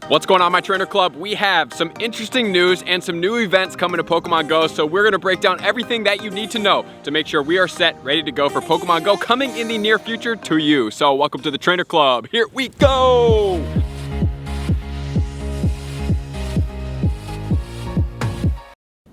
What's going on, my trainer club? We have some interesting news and some new events coming to Pokemon Go, so we're gonna break down everything that you need to know to make sure we are set, ready to go for Pokemon Go coming in the near future to you. So welcome to the trainer club. Here we go.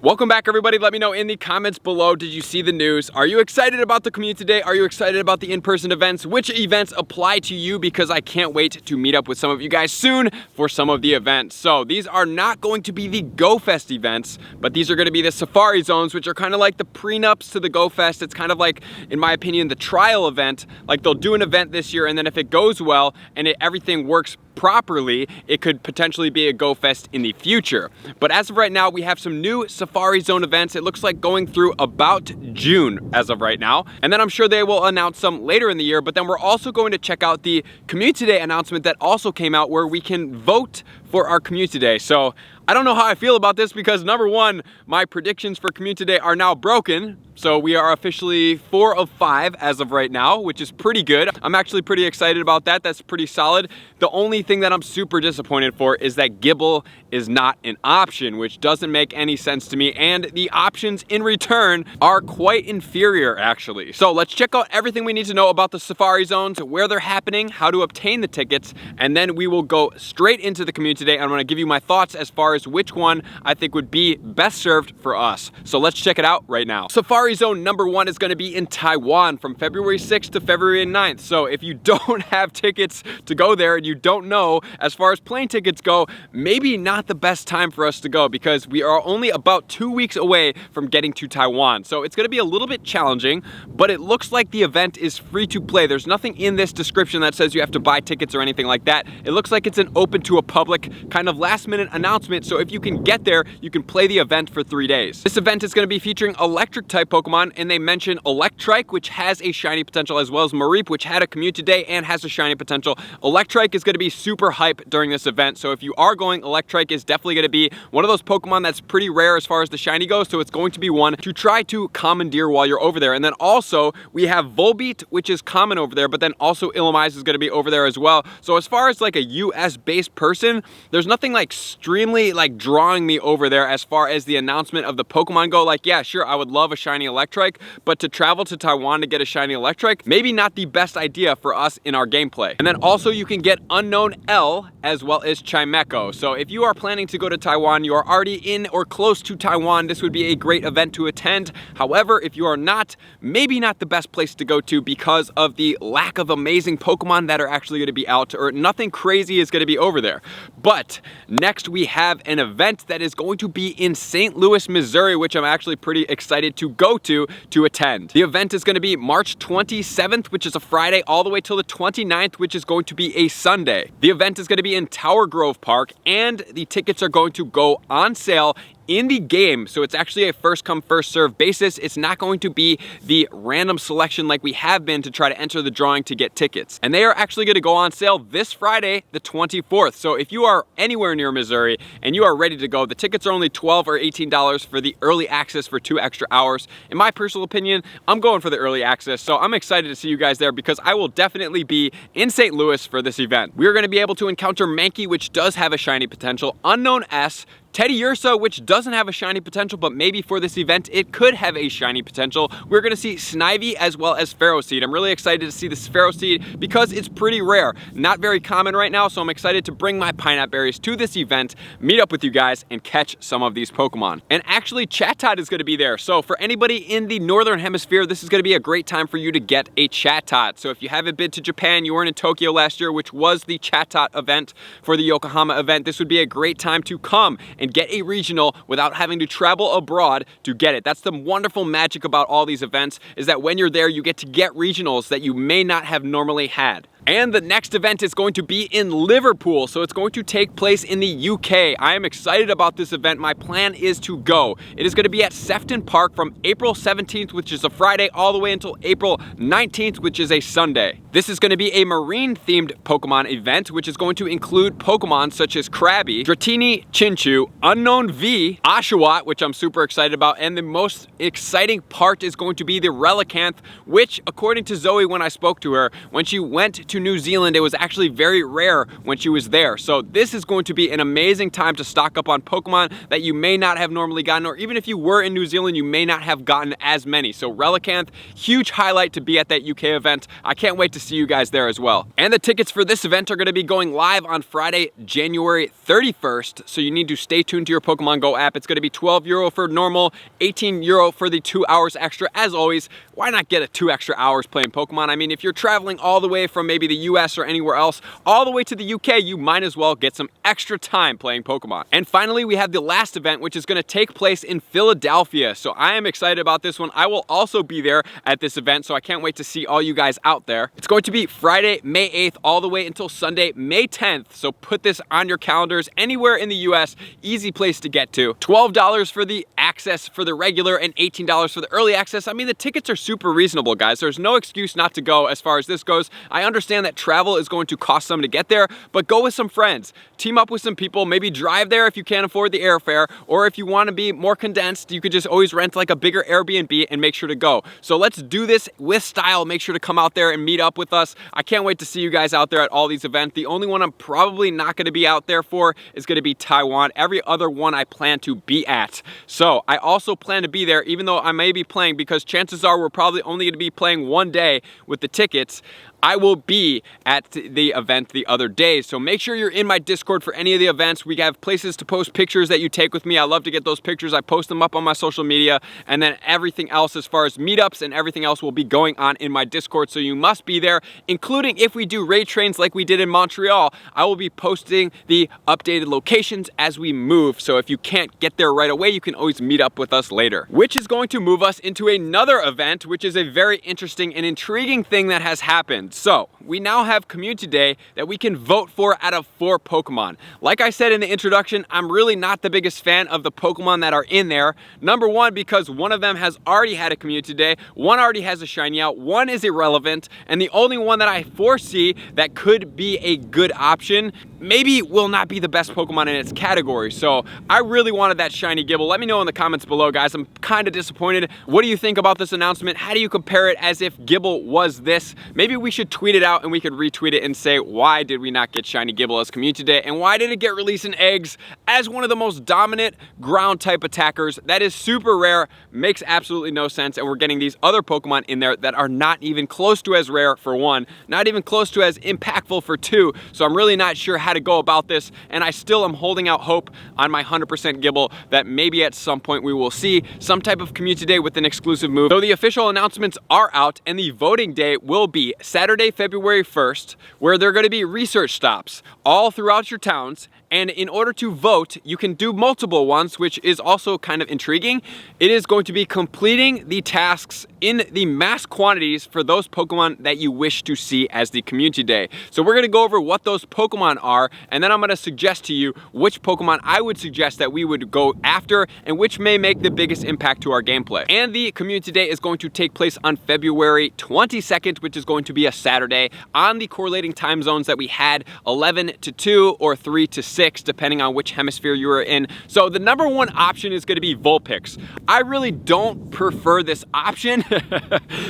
Welcome back, everybody. Let me know in the comments below, did you see the news? Are you excited about the Commuter Day? Are you excited about the in-person events? Which events apply to you? Because I can't wait to meet up with some of you guys soon for some of the events. So these are not going to be the Go Fest events, but these are going to be the Safari Zones, which are kind of like the prenups to the Go Fest. It's kind of like, in my opinion, the trial event. Like, they'll do an event this year, and then if it goes well and everything works properly, it could potentially be a Go Fest in the future. But as of right now, we have some new Safari Zone events. It looks like going through about June as of right now. And then I'm sure they will announce some later in the year, but then we're also going to check out the Commuter Day announcement that also came out, where we can vote for our Commuter Day. So I don't know how I feel about this, because number one, my predictions for Commuter Day are now broken. So we are officially 4 of 5 as of right now, which is pretty good. I'm actually pretty excited about that. That's pretty solid. The only thing that I'm super disappointed for is that Gibble is not an option, which doesn't make any sense to me. And the options in return are quite inferior, actually. So let's check out everything we need to know about the Safari Zones, where they're happening, how to obtain the tickets, and then we will go straight into the Commuter Day. I'm gonna give you my thoughts as far as which one I think would be best served for us. So let's check it out right now. Safari Zone number 1 is gonna be in Taiwan from February 6th to February 9th. So if you don't have tickets to go there and you don't know, as far as plane tickets go, maybe not the best time for us to go, because we are only about 2 weeks away from getting to Taiwan. So it's gonna be a little bit challenging, but it looks like the event is free to play. There's nothing in this description that says you have to buy tickets or anything like that. It looks like it's an open to a public kind of last minute announcement. So if you can get there, you can play the event for 3 days. This event is gonna be featuring electric type Pokemon, and they mention Electrike, which has a shiny potential, as well as Mareep, which had a Commuter Day and has a shiny potential. Electrike is gonna be super hype during this event. So if you are going, Electrike is definitely gonna be one of those Pokemon that's pretty rare as far as the shiny goes. So it's going to be one to try to commandeer while you're over there. And then also we have Volbeat, which is common over there, but then also Illumise is gonna be over there as well. So as far as like a US based person, there's nothing like extremely like drawing me over there as far as the announcement of the Pokemon go. Like, yeah, sure, I would love a shiny Electrike, but to travel to Taiwan to get a shiny Electrike, maybe not the best idea for us in our gameplay. And then also you can get Unknown L as well as Chimecho. So if you are planning to go to Taiwan, you are already in or close to Taiwan, this would be a great event to attend. However, if you are not, maybe not the best place to go to, because of the lack of amazing Pokemon that are actually going to be out, or nothing crazy is going to be over there. But next we have an event that is going to be in St. Louis, Missouri, which I'm actually pretty excited to go to attend. The event is going to be March 27th, which is a Friday, all the way till the 29th, which is going to be a Sunday. The event is going to be in Tower Grove Park, and the tickets are going to go on sale in the game. So it's actually a first come first serve basis. It's not going to be the random selection like we have been to try to enter the drawing to get tickets. And they are actually going to go on sale this Friday, the 24th. So if you are anywhere near Missouri and you are ready to go, the tickets are only $12 or $18 for the early access for 2 extra hours. In my personal opinion, I'm going for the early access. So I'm excited to see you guys there, because I will definitely be in St. Louis for this event. We're going to be able to encounter Mankey, which does have a shiny potential, Unknown S, Teddy Ursa, which doesn't have a shiny potential, but maybe for this event it could have a shiny potential. We're gonna see Snivy as well as Ferroseed. I'm really excited to see this Ferroseed because it's pretty rare. Not very common right now, so I'm excited to bring my Pineapple Berries to this event, meet up with you guys, and catch some of these Pokemon. And actually, Chatot is gonna be there. So for anybody in the Northern Hemisphere, this is gonna be a great time for you to get a Chatot. So if you haven't been to Japan, you weren't in Tokyo last year, which was the Chatot event for the Yokohama event, this would be a great time to come and get a regional without having to travel abroad to get it. That's the wonderful magic about all these events, is that when you're there, you get to get regionals that you may not have normally had. And the next event is going to be in Liverpool, so it's going to take place in the UK. I am excited about this event. My plan is to go. It is going to be at Sefton Park from April 17th, which is a Friday, all the way until April 19th, which is a Sunday. This is going to be a marine-themed Pokemon event, which is going to include Pokemon such as Krabby, Dratini, Chinchou, Unknown V, Oshawott, which I'm super excited about, and the most exciting part is going to be the Relicanth, which, according to Zoe when I spoke to her, when she went to New Zealand, it was actually very rare when she was there. So this is going to be an amazing time to stock up on Pokemon that you may not have normally gotten, or even if you were in New Zealand, you may not have gotten as many. So Relicanth, huge highlight to be at that UK event. I can't wait to see you guys there as well. And the tickets for this event are going to be going live on Friday, January 31st. So you need to stay tuned to your Pokemon Go app. It's going to be €12 for normal, €18 for the 2 hours extra. As always, why not get 2 extra hours playing Pokemon? I mean, if you're traveling all the way from maybe the US or anywhere else, all the way to the UK, you might as well get some extra time playing Pokemon. And finally, we have the last event, which is going to take place in Philadelphia. So I am excited about this one. I will also be there at this event, so I can't wait to see all you guys out there. It's going to be Friday, May 8th, all the way until Sunday, May 10th. So put this on your calendars. Anywhere in the US, easy place to get to. $12 for the access for the regular and $18 for the early access. I mean, the tickets are super reasonable, guys. There's no excuse not to go as far as this goes. I understand that travel is going to cost some to get there, but go with some friends. Team up with some people, maybe drive there if you can't afford the airfare, or if you want to be more condensed, you could just always rent like a bigger Airbnb and make sure to go. So let's do this with style. Make sure to come out there and meet up with us. I can't wait to see you guys out there at all these events. The only one I'm probably not going to be out there for is going to be Taiwan. Every other one I plan to be at. So I also plan to be there, even though I may be playing, because chances are we're probably only going to be playing one day with the tickets. I will be at the event the other days. So make sure you're in my Discord for any of the events. We have places to post pictures that you take with me. I love to get those pictures. I post them up on my social media, and then everything else as far as meetups and everything else will be going on in my Discord. So you must be there, including if we do raid trains like we did in Montreal. I will be posting the updated locations as we move. So if you can't get there right away, you can always meet up with us later, which is going to move us into another event, which is a very interesting and intriguing thing that has happened. So we now have Community Day that we can vote for out of 4 Pokemon. Like I said in the introduction, I'm really not the biggest fan of the Pokemon that are in there. Number one, because one of them has already had a Community Day, one already has a shiny out, one is irrelevant, and the only one that I foresee that could be a good option maybe will not be the best Pokemon in its category. So I really wanted that shiny Gible. Let me know in the comments below, guys. I'm kind of disappointed. What do you think about this announcement? How do you compare it as if Gible was this? Maybe we should tweet it out and we could retweet it and say, why did we not get shiny Gible as Community Day? And why did it get released in eggs as one of the most dominant ground type attackers? That is super rare, makes absolutely no sense. And we're getting these other Pokemon in there that are not even close to as rare for 1, not even close to as impactful for 2. So I'm really not sure how to go about this. And I still am holding out hope on my 100% Gible that maybe at some point we will see some type of Community Day with an exclusive move. So the official announcements are out, and the voting day will be Saturday, February 1st, where there are going to be research stops all throughout your towns. And in order to vote, you can do multiple ones, which is also kind of intriguing. It is going to be completing the tasks in the mass quantities for those Pokemon that you wish to see as the Community Day. So we're going to go over what those Pokemon are, and then I'm going to suggest to you which Pokemon I would suggest that we would go after and which may make the biggest impact to our gameplay. And the Community Day is going to take place on February 22nd, which is going to be a Saturday, on the correlating time zones that we had, 11 to 2 or 3 to 6. Depending on which hemisphere you are in. So the number one option is going to be Vulpix. I really don't prefer this option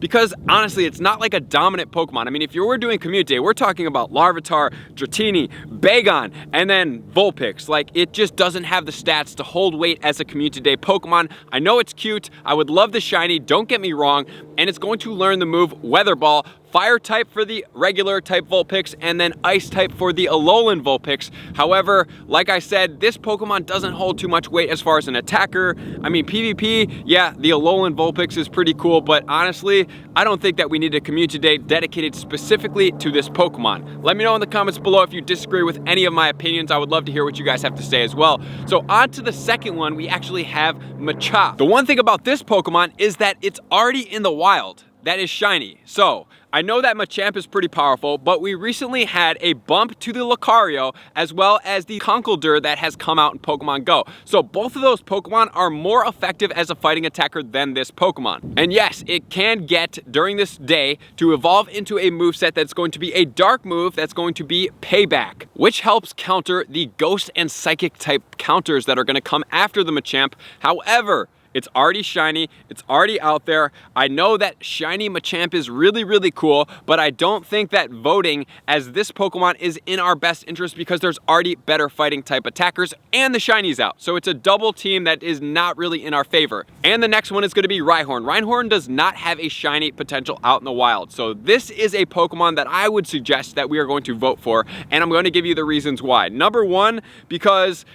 because honestly, it's not like a dominant Pokemon. I mean, if you were doing Community Day, we're talking about Larvitar, Dratini, Bagon, and then Vulpix. Like, it just doesn't have the stats to hold weight as a Community Day Pokemon. I know it's cute. I would love the shiny, don't get me wrong, and it's going to learn the move Weather Ball, Fire type for the regular type Vulpix, and then Ice type for the Alolan Vulpix. However, like I said, this Pokemon doesn't hold too much weight as far as an attacker. I mean, PvP, yeah, the Alolan Vulpix is pretty cool, but honestly, I don't think that we need a Community Day dedicated specifically to this Pokemon. Let me know in the comments below if you disagree with any of my opinions. I would love to hear what you guys have to say as well. So on to the second one, we actually have Machop. The one thing about this Pokemon is that it's already in the wild. That is shiny. So I know that Machamp is pretty powerful, but we recently had a bump to the Lucario as well as the Conkeldurr that has come out in Pokemon Go. So both of those Pokemon are more effective as a fighting attacker than this Pokemon. And yes, it can get during this day to evolve into a moveset that's going to be a dark move that's going to be Payback, which helps counter the Ghost and Psychic type counters that are going to come after the Machamp. However, It's already shiny, it's already out there. I know that shiny Machamp is really, really cool, but I don't think that voting as this Pokemon is in our best interest because there's already better fighting type attackers and the shiny's out. So it's a double team that is not really in our favor. And the next one is going to be Rhyhorn. Rhyhorn does not have a shiny potential out in the wild. So this is a Pokemon that I would suggest that we are going to vote for, and I'm going to give you the reasons why. Number one, because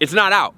it's not out.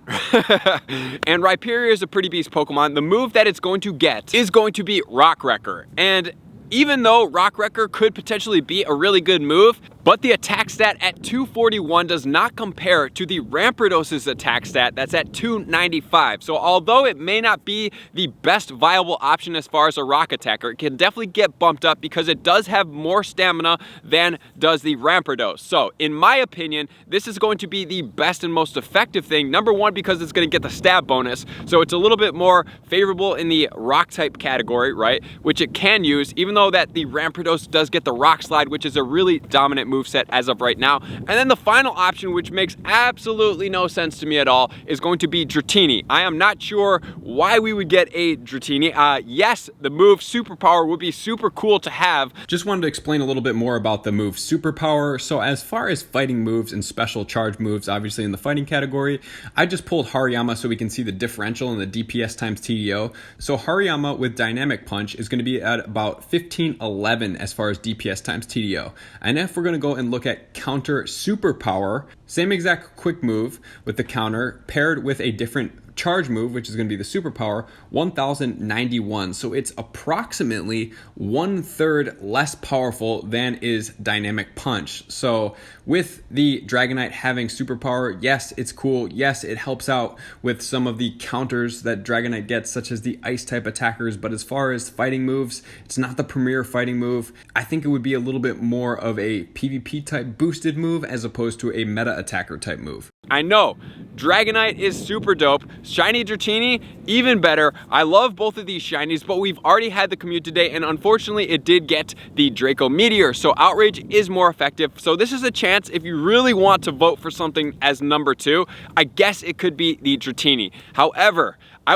And Rhyperior is a pretty beast Pokemon. The move that it's going to get is going to be Rock Wrecker. And even though Rock Wrecker could potentially be a really good move, but the attack stat at 241 does not compare to the Rampardos's attack stat that's at 295. So although it may not be the best viable option as far as a rock attacker, it can definitely get bumped up because it does have more stamina than does the Rampardos. So in my opinion, this is going to be the best and most effective thing. Number one, because it's going to get the stab bonus. So it's a little bit more favorable in the rock type category, right? Which it can use, even though that the Rampardos does get the rock slide, which is a really dominant moveset as of right now. And then the final option, which makes absolutely no sense to me at all, is going to be Dratini. I am not sure why we would get a Dratini. Yes, the move Superpower would be super cool to have. Just wanted to explain a little bit more about the move Superpower. So as far as fighting moves and special charge moves, obviously in the fighting category, I just pulled Hariyama so we can see the differential in the DPS times TDO. So Hariyama with Dynamic Punch is going to be at about 1511 as far as DPS times TDO. And if we're going to go and look at counter Superpower, same exact quick move with the counter paired with a different charge move, which is going to be the Superpower, 1091. So it's approximately 1/3 less powerful than is Dynamic Punch. So with the Dragonite having Superpower, yes, it's cool. Yes, it helps out with some of the counters that Dragonite gets, such as the ice type attackers. But as far as fighting moves, it's not the premier fighting move. I think it would be a little bit more of a PvP type boosted move as opposed to a meta attacker type move. I know, Dragonite is super dope. Shiny Dratini, even better. I love both of these shinies, but we've already had the Commute today, and unfortunately it did get the Draco Meteor, so Outrage is more effective. So this is a chance, if you really want to vote for something as number 2, I guess it could be the Dratini. However, I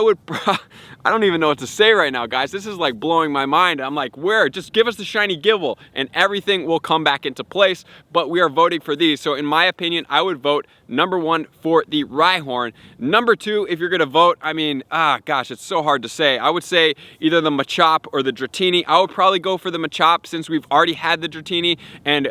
don't even know what to say right now, guys. This is like blowing my mind. I'm like, where? Just give us the shiny Gible and everything will come back into place, but we are voting for these. So in my opinion, I would vote number 1 for the Rhyhorn. Number 2, if you're gonna vote, I mean, gosh, it's so hard to say. I would say either the Machop or the Dratini. I would probably go for the Machop since we've already had the Dratini and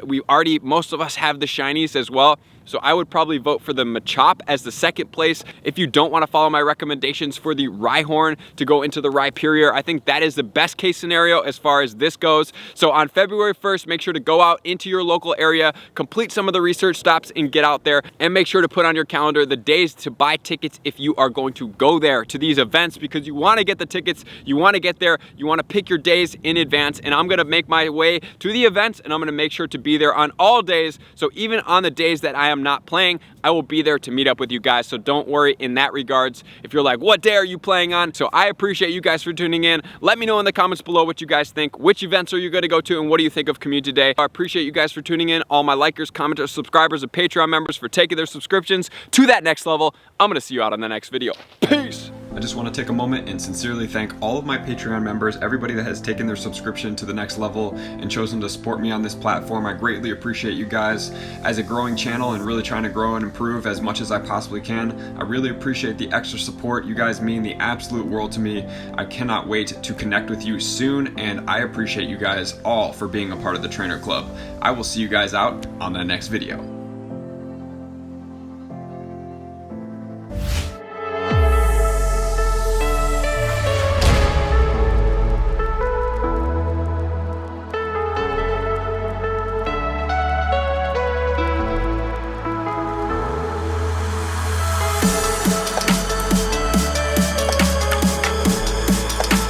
most of us have the shinies as well. So I would probably vote for the Machop as the second place. If you don't want to follow my recommendations for the Rhyhorn to go into the Rhyperior, I think that is the best case scenario as far as this goes. So on February 1st, make sure to go out into your local area, complete some of the research stops and get out there, and make sure to put on your calendar the days to buy tickets if you are going to go there to these events, because you want to get the tickets, you want to get there, you want to pick your days in advance. And I'm going to make my way to the events and I'm going to make sure to be there on all days. So even on the days that I am not playing, I will be there to meet up with you guys. So don't worry in that regards if you're like, what day are you playing on? So I appreciate you guys for tuning in. Let me know in the comments below what you guys think. Which events are you going to go to and what do you think of Commute today? I appreciate you guys for tuning in. All my likers, commenters, subscribers, and Patreon members for taking their subscriptions to that next level. I'm going to see you out on the next video. Peace! I just want to take a moment and sincerely thank all of my Patreon members, everybody that has taken their subscription to the next level and chosen to support me on this platform. I greatly appreciate you guys. As a growing channel and really trying to grow and improve as much as I possibly can, I really appreciate the extra support. You guys mean the absolute world to me. I cannot wait to connect with you soon, and I appreciate you guys all for being a part of the Trainer Club. I will see you guys out on the next video.